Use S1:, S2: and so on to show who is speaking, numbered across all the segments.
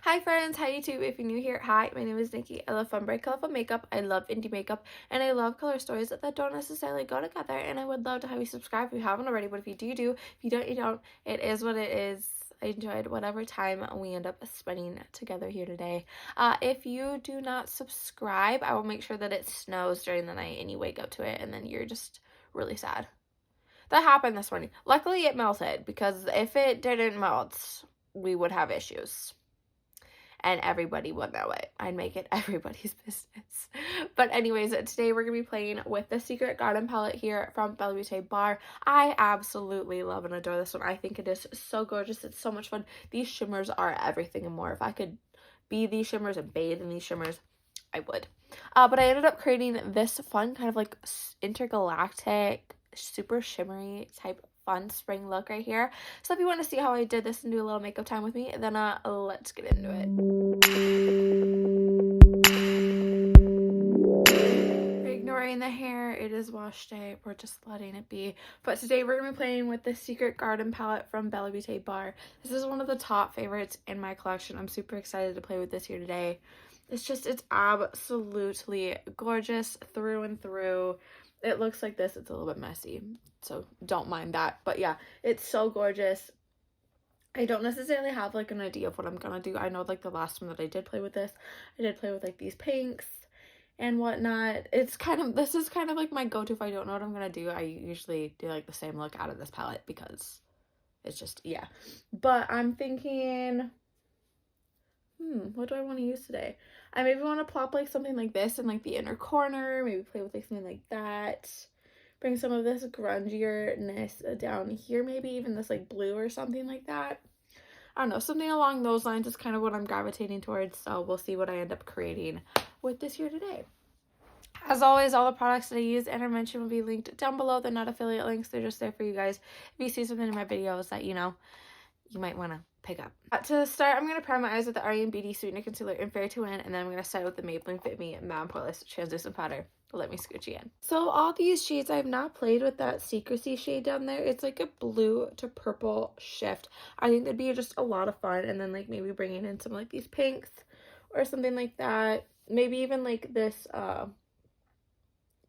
S1: Hi friends, hi YouTube. If you're new here, hi, my name is Nikki. I love fun, bright, colorful makeup. I love indie makeup, and I love color stories that don't necessarily go together. And I would love to have you subscribe if you haven't already. But if you do, do. If you don't, you don't. It is what it is. I enjoyed whatever time we end up spending together here today. If you do not subscribe, I will make sure that it snows during the night and you wake up to it, and then you're just really sad. That happened this morning. Luckily, it melted, because if it didn't melt, we would have issues. And everybody would know it. I'd make it everybody's business. But anyways, today we're going to be playing with the Secret Garden palette here from BellaBeauteBar. I absolutely love and adore this one. I think it is so gorgeous. It's so much fun. These shimmers are everything and more. If I could be these shimmers and bathe in these shimmers, I would. But I ended up creating this fun kind of like intergalactic, super shimmery type fun spring look right here. So if you want to see how I did this and do a little makeup time with me, then let's get into it. Ignoring the hair, it is wash day. We're just letting it be. But today we're going to be playing with the Secret Garden palette from BellaBeauteBar. This is one of the top favorites in my collection. I'm super excited to play with this here today. It's absolutely gorgeous through and through. It looks like this. It's a little bit messy, so don't mind that. But yeah, it's so gorgeous. I don't necessarily have like an idea of what I'm gonna do. I know like the last one that I did play with this, I did play with like these pinks and whatnot. This is kind of like my go-to if I don't know what I'm gonna do. I usually do like the same look out of this palette because it's just, yeah. But I'm thinking, what do I want to use today? I maybe want to plop like something like this in like the inner corner, maybe play with like something like that. Bring some of this grungierness down here, maybe even this like blue or something like that. I don't know, something along those lines is kind of what I'm gravitating towards, so we'll see what I end up creating with this here today. As always, all the products that I use and are mentioned will be linked down below. They're not affiliate links, they're just there for you guys. If you see something in my videos that, you might want to pick up. To start, I'm going to prime my eyes with the Ariane Beauty Sweetener Concealer in Fair to Win, and then I'm going to start with the Maybelline Fit Me Matte Poreless Translucent Powder. Let me scooch you in. So all these shades, I've not played with that Secrecy shade down there. It's like a blue to purple shift. I think that'd be just a lot of fun, and then like maybe bringing in some like these pinks or something like that. Maybe even like this, God,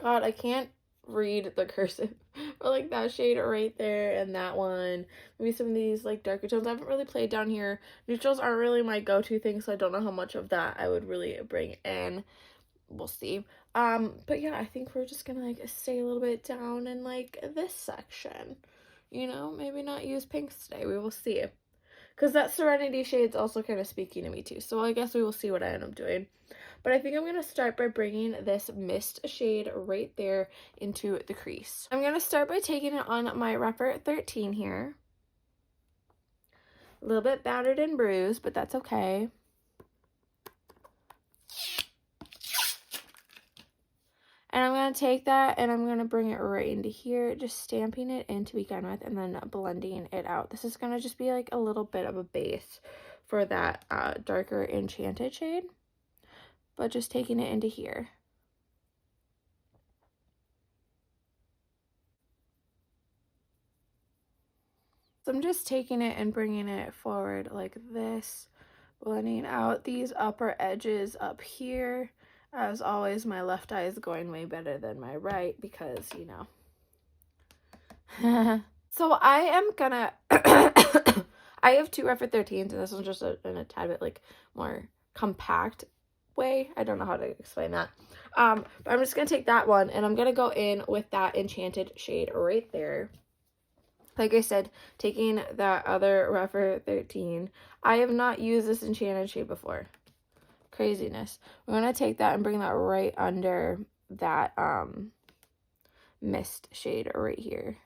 S1: I can't read the cursive, but like that shade right there and that one, maybe some of these like darker tones. I haven't really played down here. Neutrals aren't really my go-to thing, so I don't know how much of that I would really bring in. We'll see. But yeah, I think we're just gonna like stay a little bit down in like this section, maybe not use pinks today. We will see, because that Serenity shade's also kind of speaking to me too, so I guess we will see what I end up doing. But I think I'm going to start by bringing this mist shade right there into the crease. I'm going to start by taking it on my Repper 13 here. A little bit battered and bruised, but that's okay. And I'm going to take that and I'm going to bring it right into here, just stamping it in to begin with and then blending it out. This is going to just be like a little bit of a base for that darker Enchanted shade, but just taking it into here. So I'm just taking it and bringing it forward like this, blending out these upper edges up here. As always, my left eye is going way better than my right because, So I am gonna, I have two Repper 13s, and this one's just in a tad bit like more compact way. I don't know how to explain that. But I'm just gonna take that one and I'm gonna go in with that Enchanted shade right there. Like I said, taking that other Repper 13. I have not used this Enchanted shade before. Craziness. We're going to take that and bring that right under that mist shade right here.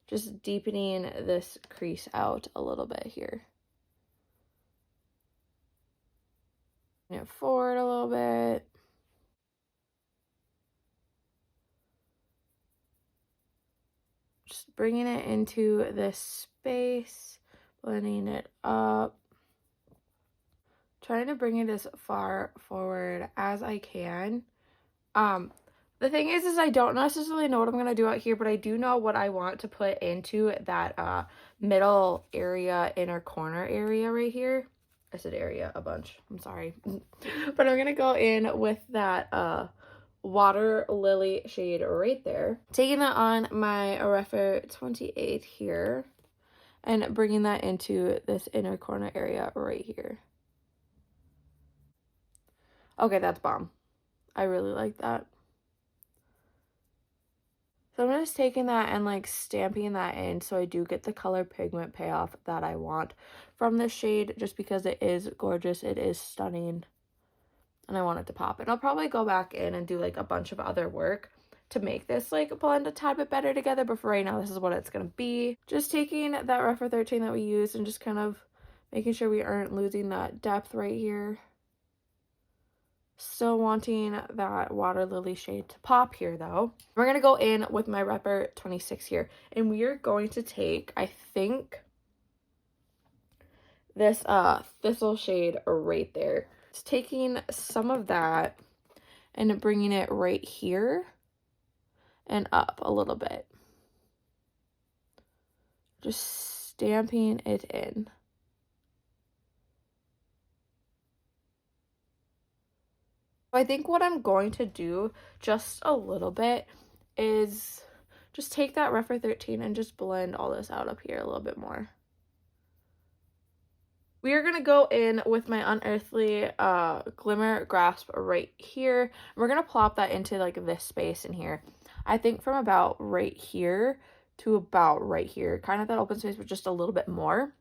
S1: Just deepening this crease out a little bit here. Bring it forward a little bit. Just bringing it into this space, blending it up. Trying to bring it as far forward as I can. The thing is I don't necessarily know what I'm going to do out here, but I do know what I want to put into that middle area, inner corner area right here. I said area a bunch. I'm sorry. But I'm going to go in with that Water Lily shade right there. Taking that on my Rephr 28 here and bringing that into this inner corner area right here. Okay, that's bomb. I really like that. So I'm just taking that and like stamping that in so I do get the color pigment payoff that I want from this shade, just because it is gorgeous, it is stunning, and I want it to pop. And I'll probably go back in and do like a bunch of other work to make this like blend a tad bit better together, but for right now this is what it's going to be. Just taking that Rephr 13 that we used and just kind of making sure we aren't losing that depth right here. Still wanting that Water Lily shade to pop here though. We're going to go in with my Rephr 26 here, and we are going to take, I think, this Thistle shade right there. It's taking some of that and bringing it right here and up a little bit. Just stamping it in. I think what I'm going to do just a little bit is just take that Rephr 13 and just blend all this out up here a little bit more. We are going to go in with my Unearthly Glimmer Grasp right here. We're going to plop that into like this space in here. I think from about right here to about right here. Kind of that open space, but just a little bit more.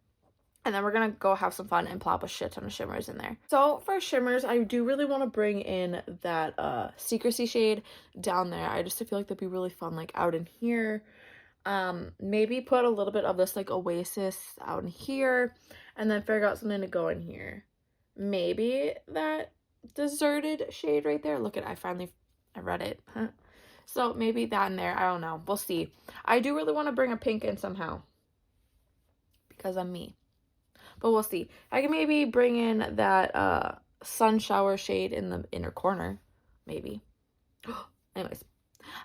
S1: And then we're going to go have some fun and plop a shit ton of shimmers in there. So for shimmers, I do really want to bring in that Secrecy shade down there. I just feel like that'd be really fun, like out in here. Maybe put a little bit of this like Oasis out in here, and then figure out something to go in here. Maybe that Deserted shade right there. Look at, I read it. Huh? So maybe that in there. I don't know. We'll see. I do really want to bring a pink in somehow, because I'm me. But we'll see. I can maybe bring in that Sun Shower shade in the inner corner. Maybe. Anyways,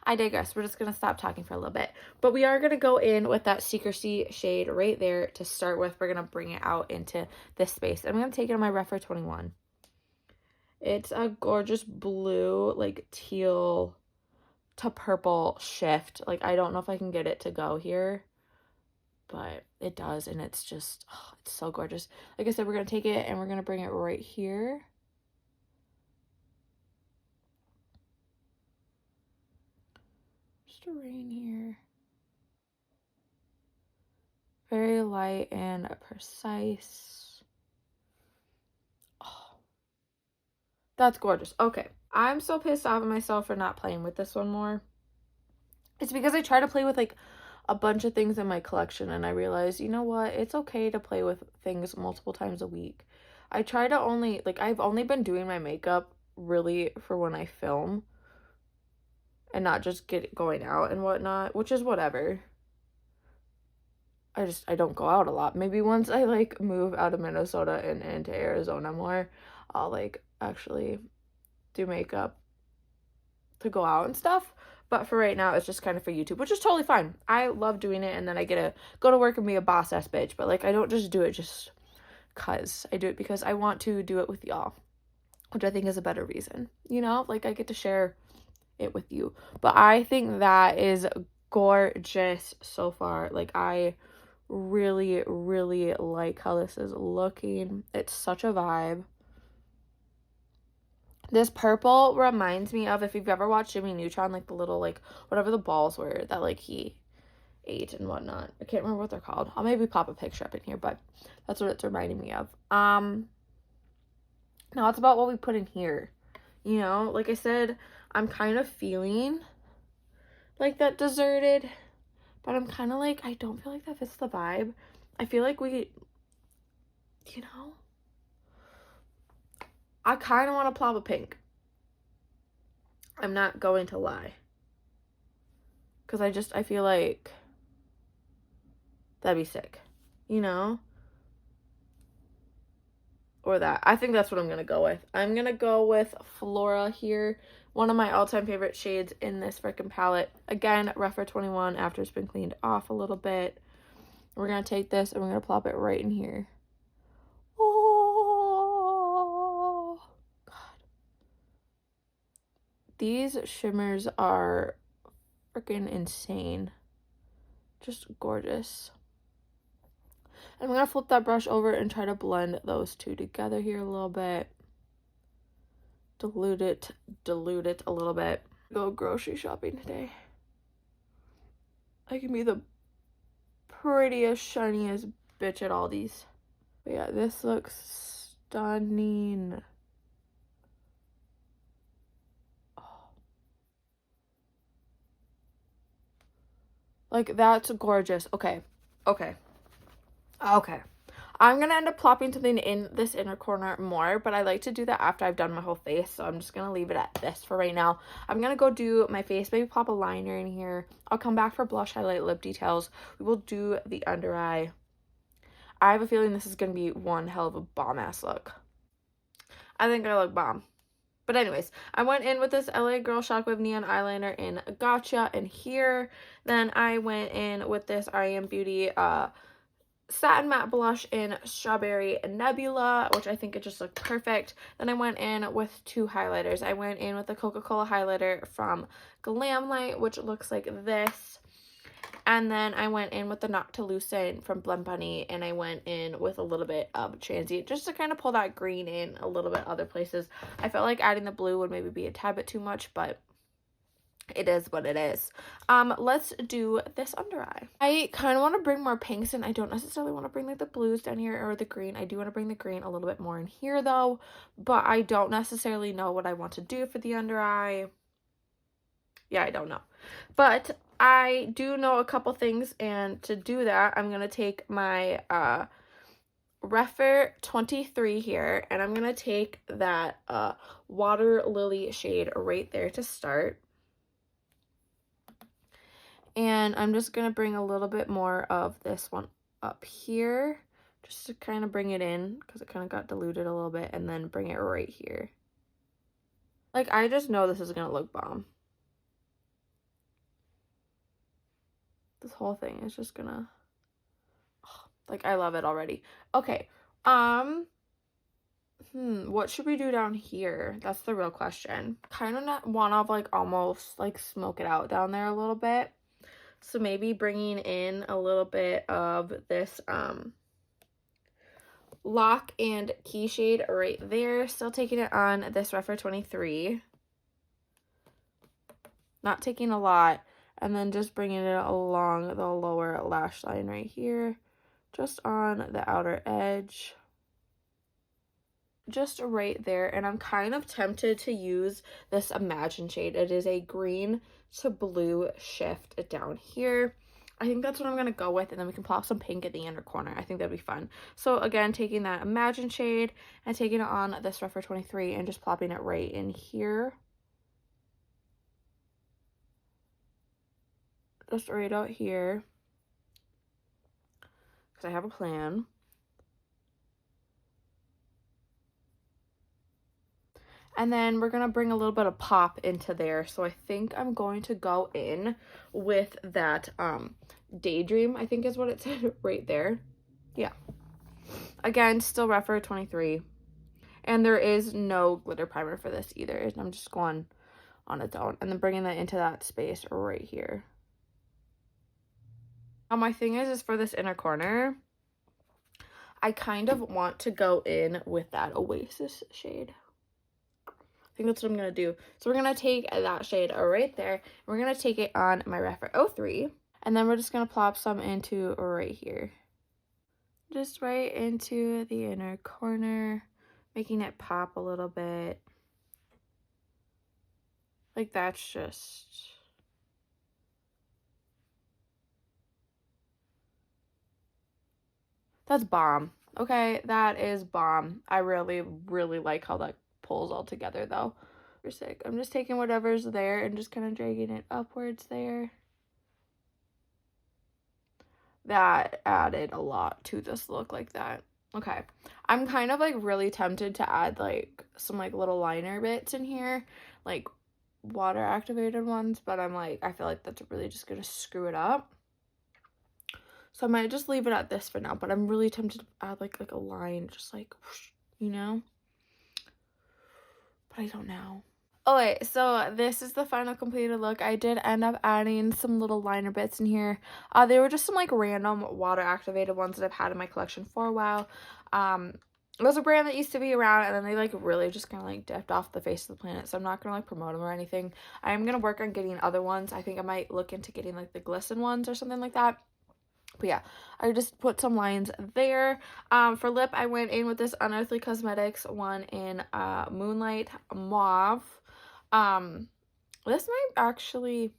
S1: I digress. We're just going to stop talking for a little bit. But we are going to go in with that Secrecy shade right there to start with. We're going to bring it out into this space. I'm going to take it on my Rephr 21. It's a gorgeous blue, like teal to purple shift. Like, I don't know if I can get it to go here, but it does, and it's just, oh, it's so gorgeous. Like I said, we're going to take it and we're going to bring it right here. Just a rain here. Very light and precise. Oh, that's gorgeous. Okay, I'm so pissed off at myself for not playing with this one more. It's because I try to play with like a bunch of things in my collection, and I realized, you know what, it's okay to play with things multiple times a week. I try to only, like, I've only been doing my makeup really for when I film and not just going out and whatnot, which is whatever. I don't go out a lot. Maybe once I like move out of Minnesota and into Arizona more, I'll like actually do makeup to go out and stuff. But for right now, it's just kind of for YouTube, which is totally fine. I love doing it, and then I get to go to work and be a boss-ass bitch. But, like, I don't just do it just because. I do it because I want to do it with y'all, which I think is a better reason. You know? Like, I get to share it with you. But I think that is gorgeous so far. Like, I really, really like how this is looking. It's such a vibe. This purple reminds me of, if you've ever watched Jimmy Neutron, like the little, like, whatever the balls were that, like, he ate and whatnot. I can't remember what they're called. I'll maybe pop a picture up in here, but that's what it's reminding me of. Now it's about what we put in here. You know, like I said, I'm kind of feeling like that Deserted, but I'm kind of like, I don't feel like that fits the vibe. I feel like we, you know, I kind of want to plop a pink. I'm not going to lie. Because I feel like that'd be sick. You know? Or that. I think that's what I'm going to go with. I'm going to go with Flora here. One of my all-time favorite shades in this freaking palette. Again, Rephr 21 after it's been cleaned off a little bit. We're going to take this and we're going to plop it right in here. Oh. These shimmers are freaking insane. Just gorgeous. I'm going to flip that brush over and try to blend those two together here a little bit. Dilute it a little bit. Go grocery shopping today. I can be the prettiest, shiniest bitch at Aldi's. But yeah, this looks stunning. Oh. Like, that's gorgeous. Okay. I'm going to end up plopping something in this inner corner more, but I like to do that after I've done my whole face, so I'm just going to leave it at this for right now. I'm going to go do my face, maybe pop a liner in here. I'll come back for blush, highlight, lip details. We will do the under eye. I have a feeling this is going to be one hell of a bomb-ass look. I think I look bomb. But anyways, I went in with this LA Girl Shockwave Neon Eyeliner in Gotcha and here. Then I went in with this I Am Beauty Satin Matte Blush in Strawberry Nebula, which I think it just looked perfect. Then I went in with two highlighters. I went in with the Coca-Cola highlighter from Glamlight, which looks like this. And then I went in with the Not to Loosen from Blend Bunny, and I went in with a little bit of Transient just to kind of pull that green in a little bit other places. I felt like adding the blue would maybe be a tad bit too much, but it is what it is. Let's do this under eye. I kind of want to bring more pinks in. I don't necessarily want to bring like the blues down here or the green. I do want to bring the green a little bit more in here though, but I don't necessarily know what I want to do for the under eye. Yeah, I don't know. But I do know a couple things, and to do that, I'm going to take my Refer 23 here, and I'm going to take that Water Lily shade right there to start. And I'm just going to bring a little bit more of this one up here, just to kind of bring it in, because it kind of got diluted a little bit, and then bring it right here. Like, I just know this is going to look bomb. This whole thing is just gonna, like, I love it already. Okay, what should we do down here? That's the real question. Kind of not want to, like, almost, like, smoke it out down there a little bit. So maybe bringing in a little bit of this, Lock and Key shade right there. Still taking it on this Refer 23. Not taking a lot. And then just bringing it along the lower lash line right here. Just on the outer edge. Just right there. And I'm kind of tempted to use this Imagine shade. It is a green to blue shift down here. I think that's what I'm going to go with. And then we can plop some pink in the inner corner. I think that'd be fun. So again, taking that Imagine shade and taking it on this Refer 23 and just plopping it right in here. Just right out here, because I have a plan. And then we're going to bring a little bit of pop into there. So I think I'm going to go in with that Daydream, I think is what it said right there. Yeah. Again, still Refer 23. And there is no glitter primer for this either. I'm just going on its own. And then bringing that into that space right here. My thing is for this inner corner, I kind of want to go in with that Oasis shade. I think that's what I'm going to do. So we're going to take that shade right there. And we're going to take it on my Refer 03. And then we're just going to plop some into right here. Just right into the inner corner, making it pop a little bit. Like, that's just... that's bomb. Okay, that is bomb. I really, really like how that pulls all together, though. You're sick. I'm just taking whatever's there and just kind of dragging it upwards there. That added a lot to this look like that. Okay, I'm kind of, like, really tempted to add, like, some, like, little liner bits in here, like, water activated ones, but I'm like, I feel like that's really just gonna screw it up. So I might just leave it at this for now, but I'm really tempted to add like a line, just like, whoosh, you know? But I don't know. Okay, so this is the final completed look. I did end up adding some little liner bits in here. They were just some like random water activated ones that I've had in my collection for a while. It was a brand that used to be around, and then they like really just kind of like dipped off the face of the planet, so I'm not gonna like promote them or anything. I am gonna work on getting other ones. I think I might look into getting like the glisten ones or something like that. But yeah, I just put some lines there. For lip, I went in with this Unearthly Cosmetics one in Moonlight Mauve. This might actually,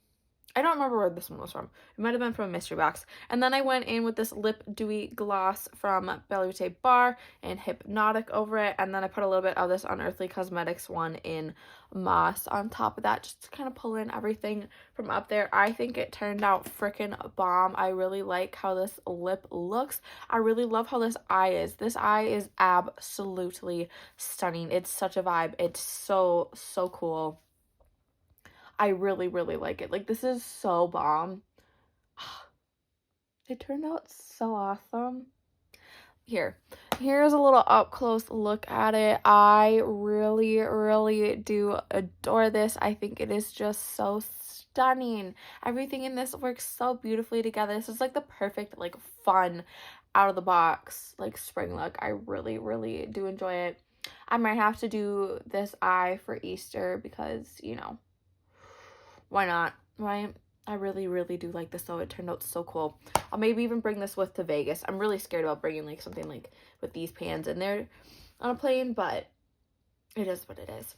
S1: I don't remember where this one was from. It might have been from a mystery box. And then I went in with this Lip Dewy Gloss from BellaBeauteBar and Hypnotic over it. And then I put a little bit of this Unearthly Cosmetics one in Moss on top of that, just to kind of pull in everything from up there. I think it turned out freaking bomb. I really like how this lip looks. I really love how this eye is. This eye is absolutely stunning. It's such a vibe. It's so, so cool. I really, really like it. Like, this is so bomb. It turned out so awesome. Here's a little up close look at it. I really, really do adore this. I think it is just so stunning. Everything in this works so beautifully together. This is like the perfect, like, fun, out of the box, like, spring look. I really, really do enjoy it. I might have to do this eye for Easter because, you know, why not, right? I really, really do like this, though. It turned out so cool. I'll maybe even bring this with to Vegas. I'm really scared about bringing, like, something, like, with these pans in there on a plane, but it is what it is.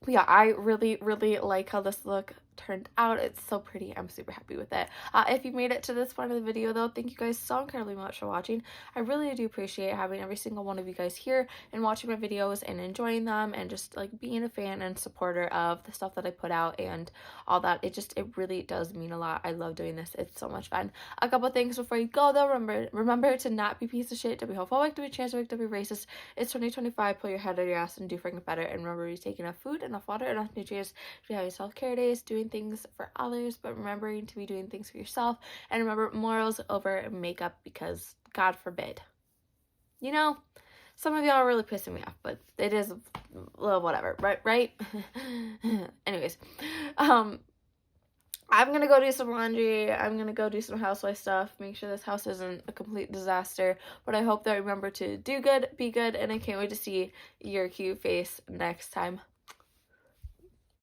S1: But yeah, I really, really like how this look turned out. It's so pretty. I'm super happy with it. If you made it to this point of the video, though, thank you guys so incredibly much for watching. I really do appreciate having every single one of you guys here and watching my videos and enjoying them and just like being a fan and supporter of the stuff that I put out and all that. It really does mean a lot. I love doing this. It's so much fun. A couple things before you go, though. Remember to not be a piece of shit, to be homophobic, to be transphobic, to be racist. It's 2025. Pull your head out of your ass and do freaking better. And remember to take enough food, enough water, enough nutrients to have your self-care days, doing things for others, but remembering to be doing things for yourself. And remember, morals over makeup, because God forbid. You know, some of y'all are really pissing me off, but it is, well, whatever, right? Anyways, I'm gonna go do some laundry. I'm gonna go do some housewife stuff, make sure this house isn't a complete disaster. But I hope that I remember to do good, be good, and I can't wait to see your cute face next time.